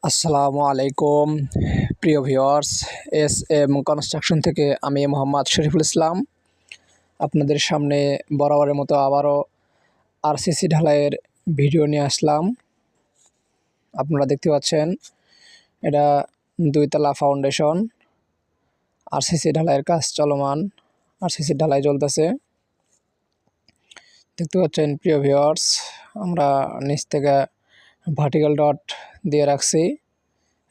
আসসালামু আলাইকুম প্রিয় ভিউয়ার্স, এস এম কনস্ট্রাকশন থেকে আমি মোহাম্মদ শরীফুল ইসলাম আপনাদের সামনে বরাবরের মতো আবারও আরসিসি ঢালাইয়ের ভিডিও নিয়ে আসলাম। আপনারা দেখতে পাচ্ছেন এটা 2 তলা ফাউন্ডেশন। আরসিসি ঢালাইয়ের কাজ চলমান, আরসিসি ঢালাই চলতেছে। দেখতে পাচ্ছেন প্রিয় ভিউয়ার্স, আমরা নিচ থেকে ভার্টিক্যাল ডট দিয়ে রাখছি।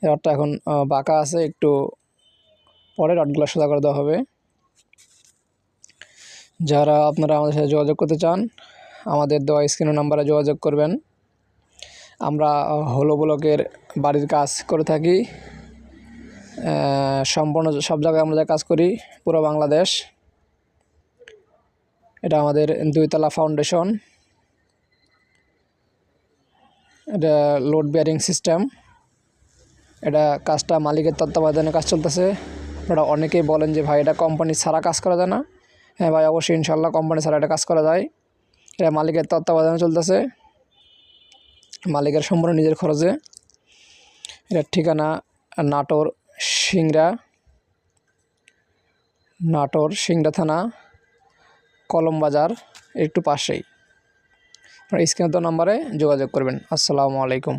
রডটা এখন বাঁকা আছে, একটু পরে রডগুলো সোজা করে দেওয়া হবে। যারা আপনারা আমাদের সাথে যোগাযোগ করতে চান, আমাদের দেওয়া স্ক্রিন নাম্বারে যোগাযোগ করবেন। আমরা হলো ব্লকের বাড়ির কাজ করে থাকি, সম্পূর্ণ সব জায়গায় আমরা কাজ করি, পুরো বাংলাদেশ। এটা আমাদের 2 তলা ফাউন্ডেশন, এটা লোড বেয়ারিং সিস্টেম। এটা কাজটা মালিকের তত্ত্বাবধানে কাজ চলতেছে। আপনারা অনেকেই বলেন যে ভাই এটা কোম্পানি ছাড়া কাজ করা যায় না। হ্যাঁ ভাই, অবশ্যই ইনশাল্লাহ কোম্পানি ছাড়া এটা কাজ করা যায়। এটা মালিকের তত্ত্বাবধানে চলতেছে, মালিকের সম্পূর্ণ নিজের খরচে। এটার ঠিকানা নাটোর সিংড়া থানা, কলম বাজার একটু পাশেই। আপনারা স্ক্রিনে দেওয়া নাম্বারে যোগাযোগ করবেন। আসসালামু আলাইকুম।